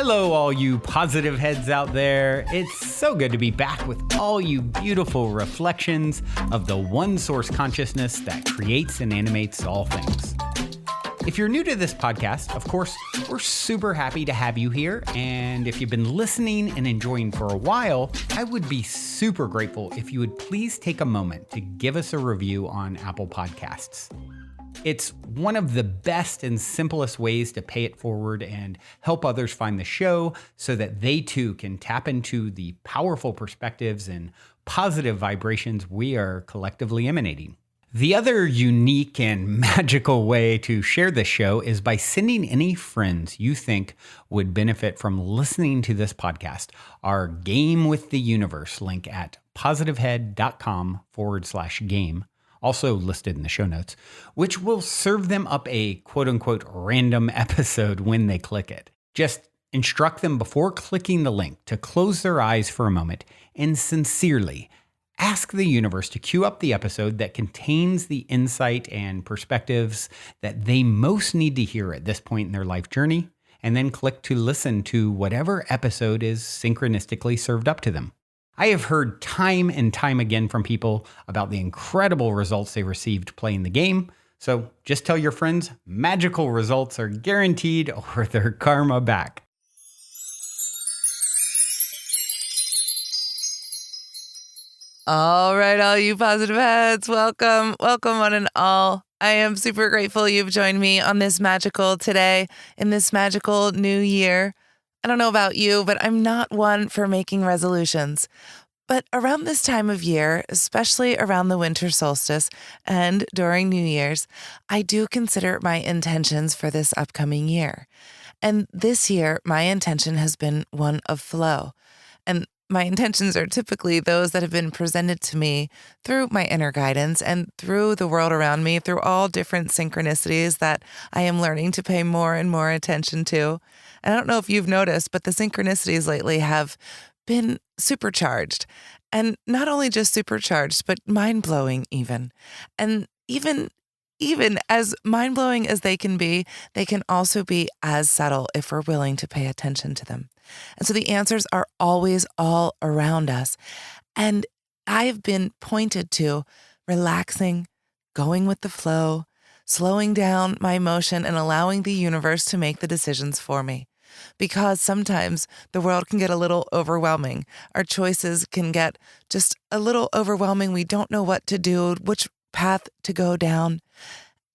Hello, all you positive heads out there. It's so good to be back with all you beautiful reflections of the one source consciousness that creates and animates all things. If you're new to this podcast, of course, we're super happy to have you here. And if you've been listening and enjoying for a while, I would be super grateful if you would please take a moment to give us a review on Apple Podcasts. It's one of the best and simplest ways to pay it forward and help others find the show so that they too can tap into the powerful perspectives and positive vibrations we are collectively emanating. The other unique and magical way to share this show is by sending any friends you think would benefit from listening to this podcast our Game with the Universe link at positivehead.com/game. Also listed in the show notes, which will serve them up a quote-unquote random episode when they click it. Just instruct them before clicking the link to close their eyes for a moment and sincerely ask the universe to cue up the episode that contains the insight and perspectives that they most need to hear at this point in their life journey, and then click to listen to whatever episode is synchronistically served up to them. I have heard time and time again from people about the incredible results they received playing the game. So just tell your friends magical results are guaranteed or their karma back. All right, all you positive heads, welcome one and all. I am super grateful you've joined me on this magical today in this magical new year. I don't know about you, but I'm not one for making resolutions. But around this time of year, especially around the winter solstice and during New Year's, I do consider my intentions for this upcoming year. And this year, my intention has been one of flow. And my intentions are typically those that have been presented to me through my inner guidance and through the world around me, through all different synchronicities that I am learning to pay more and more attention to. And I don't know if you've noticed, but the synchronicities lately have been supercharged. And not only just supercharged, but mind-blowing even. And even as mind-blowing as they can also be as subtle if we're willing to pay attention to them. And so the answers are always all around us. And I have been pointed to relaxing, going with the flow, slowing down my emotion, and allowing the universe to make the decisions for me. Because sometimes the world can get a little overwhelming. Our choices can get just a little overwhelming. We don't know what to do, which path to go down.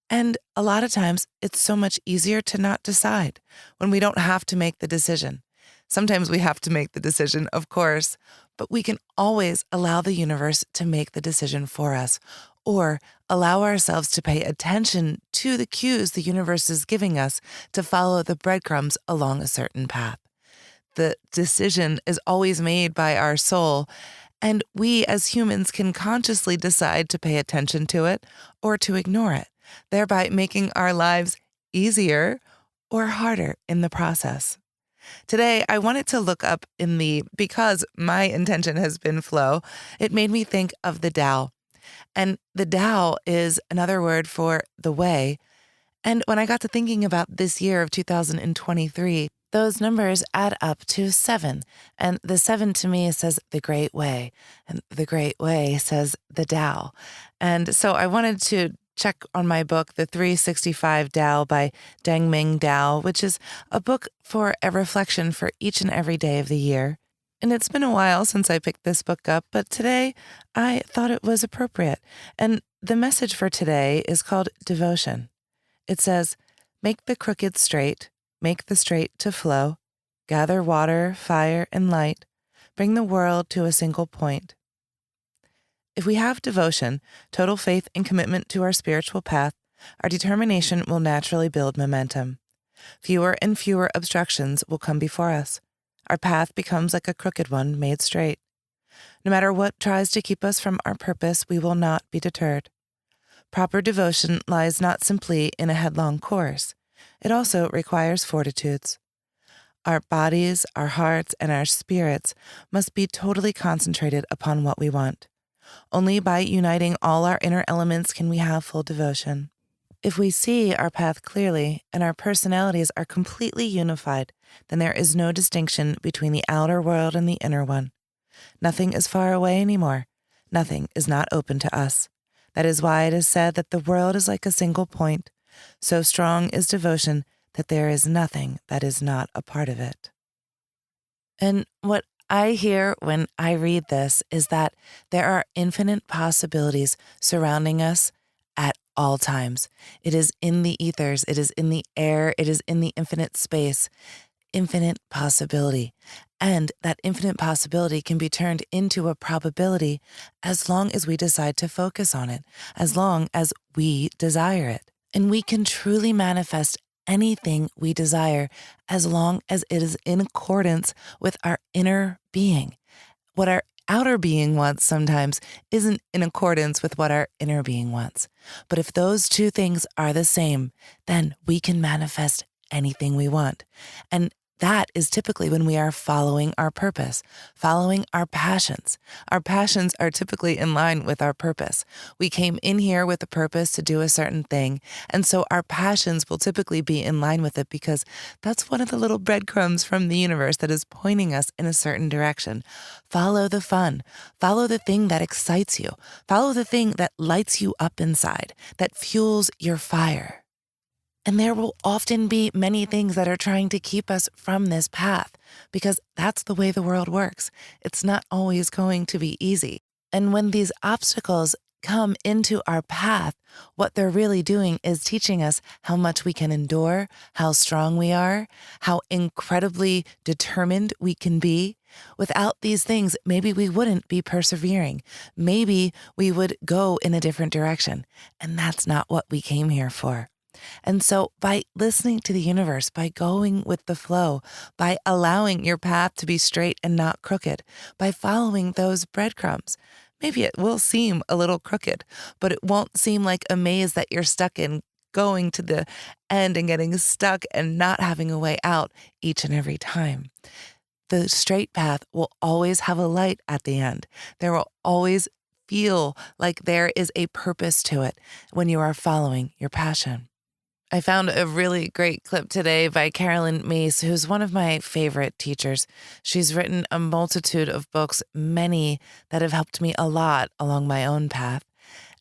And a lot of times it's so much easier to not decide when we don't have to make the decision. Sometimes we have to make the decision, of course, but we can always allow the universe to make the decision for us, or allow ourselves to pay attention to the cues the universe is giving us to follow the breadcrumbs along a certain path. The decision is always made by our soul, and we as humans can consciously decide to pay attention to it or to ignore it, thereby making our lives easier or harder in the process. Today, I wanted to look up because my intention has been flow, it made me think of the Tao. And the Tao is another word for the way. And when I got to thinking about this year of 2023, those numbers add up to 7. And the 7 to me says the Great Way. And the Great Way says the Tao. And so I wanted to check on my book, The 365 Tao by Deng Ming Dao, which is a book for a reflection for each and every day of the year. And it's been a while since I picked this book up, but today I thought it was appropriate. And the message for today is called devotion. It says, make the crooked straight, make the straight to flow, gather water, fire, and light, bring the world to a single point. If we have devotion, total faith and commitment to our spiritual path, our determination will naturally build momentum. Fewer and fewer obstructions will come before us. Our path becomes like a crooked one made straight. No matter what tries to keep us from our purpose, we will not be deterred. Proper devotion lies not simply in a headlong course. It also requires fortitudes. Our bodies, our hearts, and our spirits must be totally concentrated upon what we want. Only by uniting all our inner elements can we have full devotion. If we see our path clearly and our personalities are completely unified, then there is no distinction between the outer world and the inner one. Nothing is far away anymore. Nothing is not open to us. That is why it is said that the world is like a single point. So strong is devotion that there is nothing that is not a part of it. And what I hear when I read this is that there are infinite possibilities surrounding us at all times. It is in the ethers, it is in the air, it is in the infinite space, infinite possibility. And that infinite possibility can be turned into a probability as long as we decide to focus on it, as long as we desire it. And we can truly manifest anything we desire as long as it is in accordance with our inner being. What our outer being wants sometimes isn't in accordance with what our inner being wants. But if those two things are the same, then we can manifest anything we want. And that is typically when we are following our purpose, following our passions. Our passions are typically in line with our purpose. We came in here with a purpose to do a certain thing, and so our passions will typically be in line with it because that's one of the little breadcrumbs from the universe that is pointing us in a certain direction. Follow the fun. Follow the thing that excites you. Follow the thing that lights you up inside, that fuels your fire. And there will often be many things that are trying to keep us from this path because that's the way the world works. It's not always going to be easy. And when these obstacles come into our path, what they're really doing is teaching us how much we can endure, how strong we are, how incredibly determined we can be. Without these things, maybe we wouldn't be persevering. Maybe we would go in a different direction. And that's not what we came here for. And so by listening to the universe, by going with the flow, by allowing your path to be straight and not crooked, by following those breadcrumbs, maybe it will seem a little crooked, but it won't seem like a maze that you're stuck in, going to the end and getting stuck and not having a way out each and every time. The straight path will always have a light at the end. There will always feel like there is a purpose to it when you are following your passion. I found a really great clip today by Caroline Myss, who's one of my favorite teachers. She's written a multitude of books, many that have helped me a lot along my own path.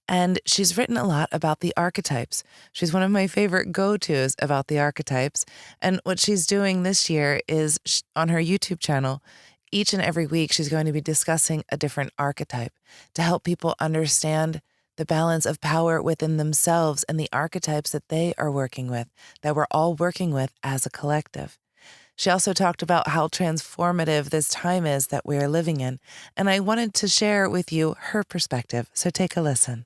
And she's written a lot about the archetypes. She's one of my favorite go-tos about the archetypes. And what she's doing this year is on her YouTube channel, each and every week, she's going to be discussing a different archetype to help people understand the balance of power within themselves and the archetypes that they are working with, that we're all working with as a collective. She also talked about how transformative this time is that we are living in, and I wanted to share with you her perspective, so take a listen.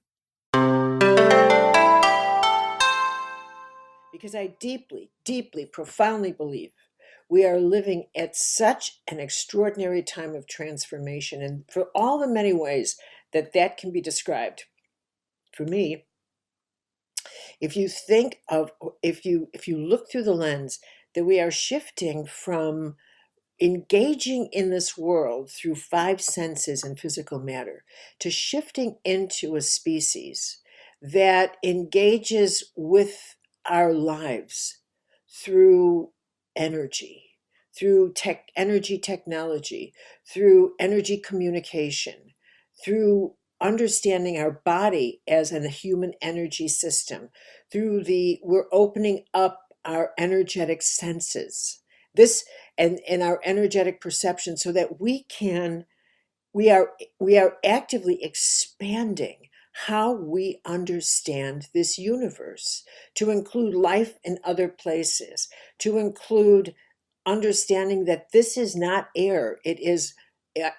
Because I deeply, deeply, profoundly believe we are living at such an extraordinary time of transformation, and for all the many ways that that can be described. For me, if you think of, if you look through the lens that we are shifting from engaging in this world through five senses and physical matter to shifting into a species that engages with our lives through energy, through energy technology, through energy communication, through understanding our body as a human energy system, we're opening up our energetic senses. This and our energetic perception so that we are actively expanding how we understand this universe to include life in other places, to include understanding that this is not air, it is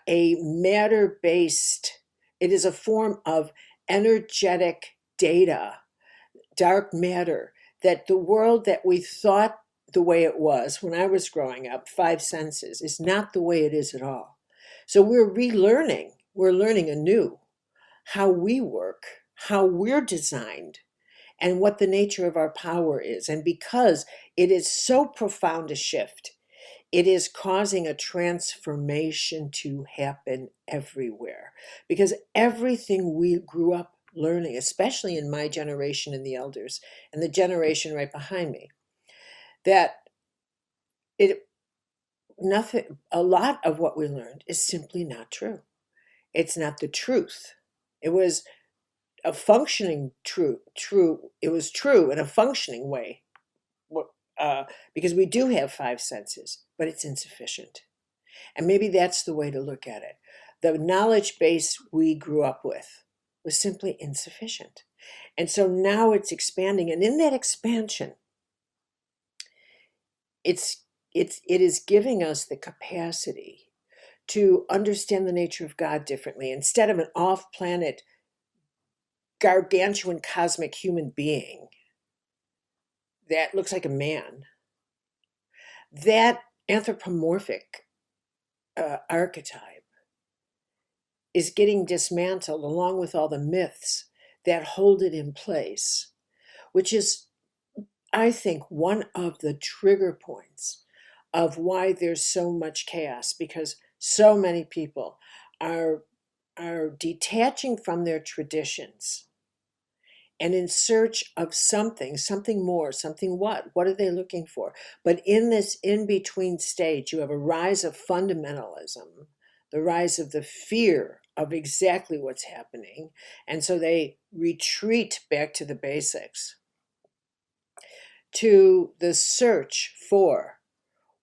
a matter-based, it is a form of energetic data, dark matter, that the world that we thought the way it was when I was growing up, five senses, is not the way it is at all. So we're we're learning anew how we work, how we're designed, and what the nature of our power is. And because it is so profound a shift, it is causing a transformation to happen everywhere. Because everything we grew up learning, especially in my generation and the elders and the generation right behind me, that it nothing a lot of what we learned is simply not true. It's not the truth. It was a functioning true. It was true in a functioning way, because we do have five senses, but it's insufficient. And maybe that's the way to look at it. The knowledge base we grew up with was simply insufficient. And so now it's expanding. And in that expansion, it is giving us the capacity to understand the nature of God differently. Instead of an off-planet, gargantuan cosmic human being that looks like a man, that anthropomorphic archetype is getting dismantled along with all the myths that hold it in place, which is, I think, one of the trigger points of why there's so much chaos, because so many people are detaching from their traditions and in search of something more, something what? What are they looking for? But in this in-between stage, you have a rise of fundamentalism, the rise of the fear of exactly what's happening. And so they retreat back to the basics, to the search for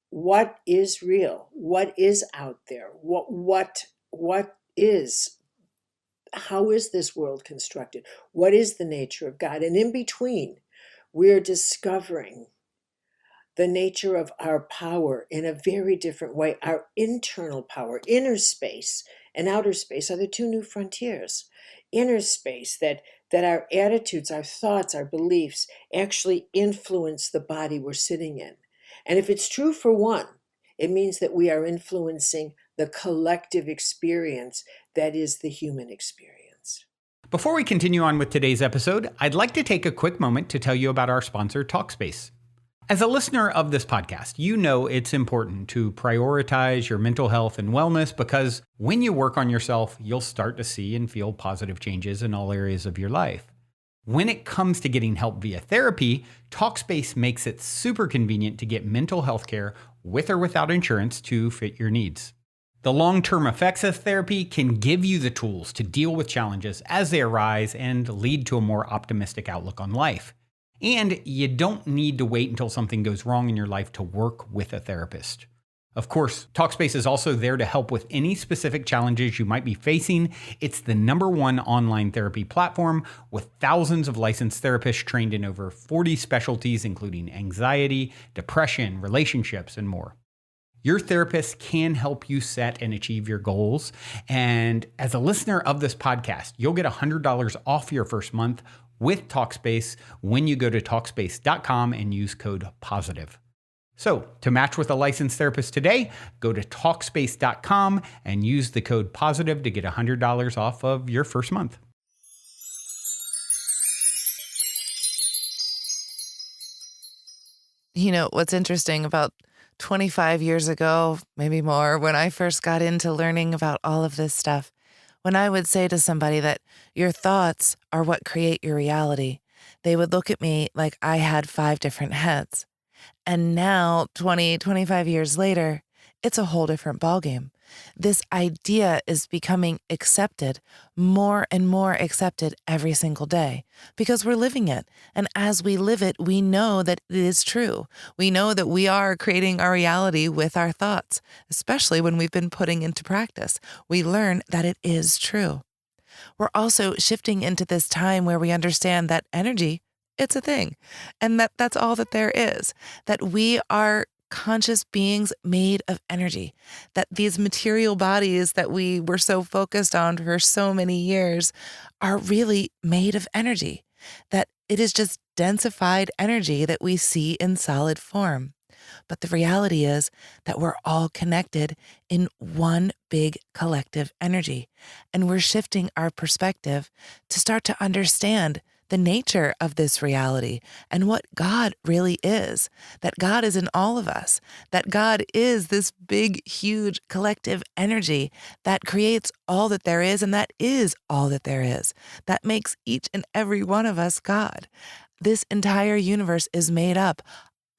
what is real, what is out there, what is, how is this world constructed? What is the nature of God? And in between, we're discovering the nature of our power in a very different way. Our internal power, inner space and outer space are the two new frontiers. Inner space, that our attitudes, our thoughts, our beliefs actually influence the body we're sitting in. And if it's true for one, it means that we are influencing the collective experience that is the human experience. Before we continue on with today's episode, I'd like to take a quick moment to tell you about our sponsor, Talkspace. As a listener of this podcast, you know it's important to prioritize your mental health and wellness, because when you work on yourself, you'll start to see and feel positive changes in all areas of your life. When it comes to getting help via therapy, Talkspace makes it super convenient to get mental health care with or without insurance to fit your needs. The long-term effects of therapy can give you the tools to deal with challenges as they arise and lead to a more optimistic outlook on life. And you don't need to wait until something goes wrong in your life to work with a therapist. Of course, Talkspace is also there to help with any specific challenges you might be facing. It's the #1 online therapy platform with thousands of licensed therapists trained in over 40 specialties, including anxiety, depression, relationships, and more. Your therapist can help you set and achieve your goals. And as a listener of this podcast, you'll get $100 off your first month with Talkspace when you go to Talkspace.com and use code POSITIVE. So to match with a licensed therapist today, go to Talkspace.com and use the code POSITIVE to get $100 off of your first month. You know, what's interesting about 25 years ago, maybe more, when I first got into learning about all of this stuff, when I would say to somebody that your thoughts are what create your reality, they would look at me like I had 5 different heads. And now, 25 years later, it's a whole different ballgame. This idea is becoming accepted, more and more accepted every single day, because we're living it. And as we live it, we know that it is true. We know that we are creating our reality with our thoughts, especially when we've been putting into practice. We learn that it is true. We're also shifting into this time where we understand that energy, it's a thing, and that's all that there is, that we are conscious beings made of energy, that these material bodies that we were so focused on for so many years are really made of energy, that it is just densified energy that we see in solid form. But the reality is that we're all connected in one big collective energy, and we're shifting our perspective to start to understand the nature of this reality and what God really is, that God is in all of us, that God is this big, huge collective energy that creates all that there is, and that is all that there is, that makes each and every one of us God. This entire universe is made up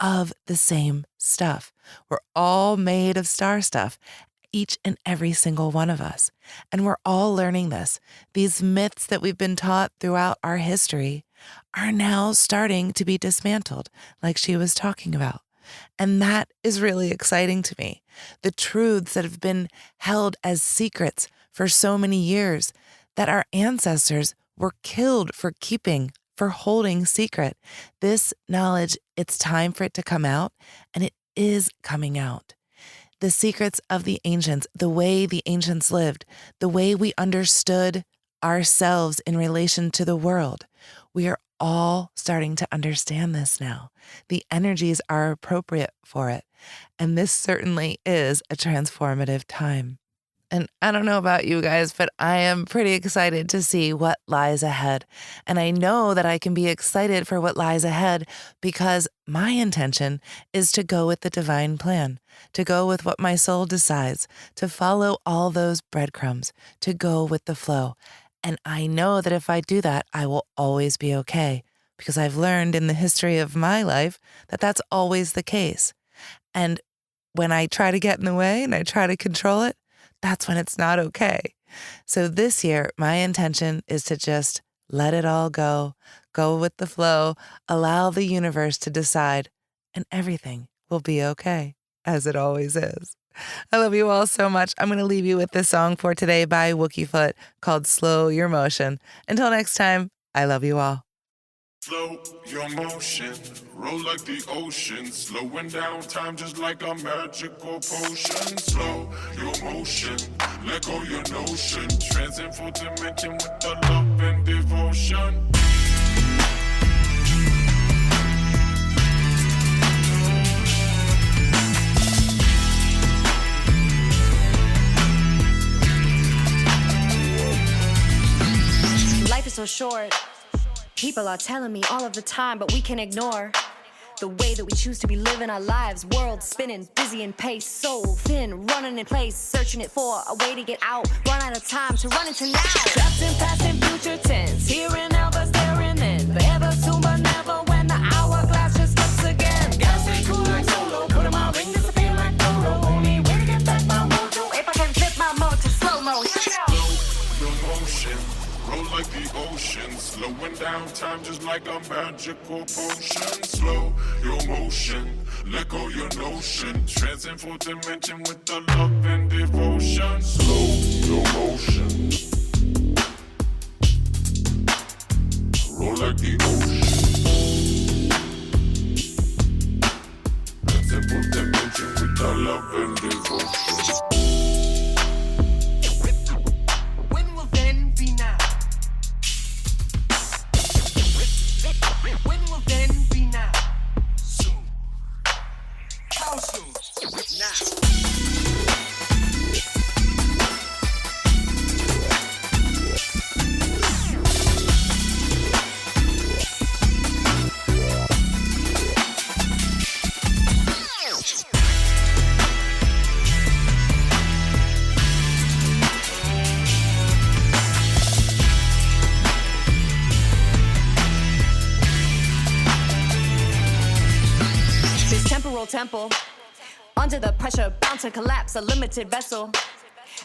of the same stuff. We're all made of star stuff, each and every single one of us. And we're all learning this. These myths that we've been taught throughout our history are now starting to be dismantled, like she was talking about. And that is really exciting to me. The truths that have been held as secrets for so many years that our ancestors were killed for keeping, for holding secret. This knowledge, it's time for it to come out, and it is coming out. The secrets of the ancients, the way the ancients lived, the way we understood ourselves in relation to the world. We are all starting to understand this now. The energies are appropriate for it. And this certainly is a transformative time. And I don't know about you guys, but I am pretty excited to see what lies ahead. And I know that I can be excited for what lies ahead because my intention is to go with the divine plan, to go with what my soul decides, to follow all those breadcrumbs, to go with the flow. And I know that if I do that, I will always be okay because I've learned in the history of my life that that's always the case. And when I try to get in the way and I try to control it, that's when it's not okay. So this year, my intention is to just let it all go with the flow, allow the universe to decide, and everything will be okay, as it always is. I love you all so much. I'm going to leave you with this song for today by Wookiefoot called Slow Your Motion. Until next time, I love you all. Slow your motion, roll like the ocean, slowing down time just like a magical potion. Slow your motion, let go your notion, transcend full dimension with the love and devotion. Life is so short. People are telling me all of the time, but we can ignore the way that we choose to be living our lives. World spinning, busy and pace, soul thin, running in place, searching it for a way to get out. Run out of time to run into now. Trapped in past and future tense, here and now but there and then. Forever soon but never when the hourglass just looks again. Gotta stay cool like Solo, put in my ring, disappear like Dodo. Only way to get back my mojo, if I can flip my mode to slow motion. Slow your motion, roll like the ocean, slowing down time just like a magical potion. Slow your motion, let go your notion, transcend full dimension with the love and devotion. Slow your motion, roll like the ocean, transcend full dimension with the love and devotion. When will then be now? When will then be now? Soon. How soon? Now. This temporal temple, under the pressure, bound to collapse, a limited vessel.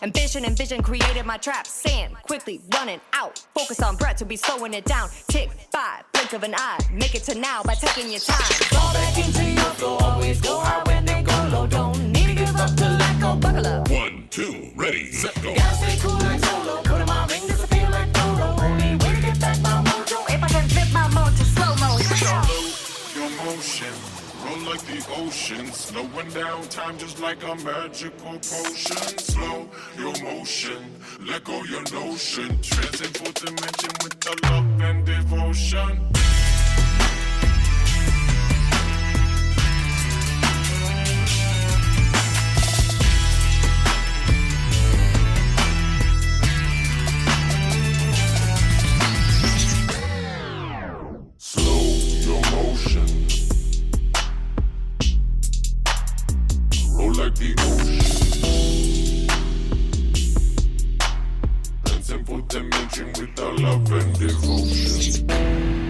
Ambition and vision created my trap. Sand quickly running out. Focus on breath to be slowing it down. Tick by, blink of an eye. Make it to now by taking your time. Fall back into your flow. Always go high when they go low. Don't need to give up to let go. Buckle up. 1, 2, ready, set, go. Gotta stay cool like Solo. Put in my ring, disappear like Dodo. Only way to get back my mojo. If I can flip my mode to slow motion. Slow your motion, roll like the ocean, slowing down time just like a magical potion. Slow your motion, let go your notion, transcend full dimension with the love and devotion. like the ocean. Transcend fourth dimension with our love and devotion.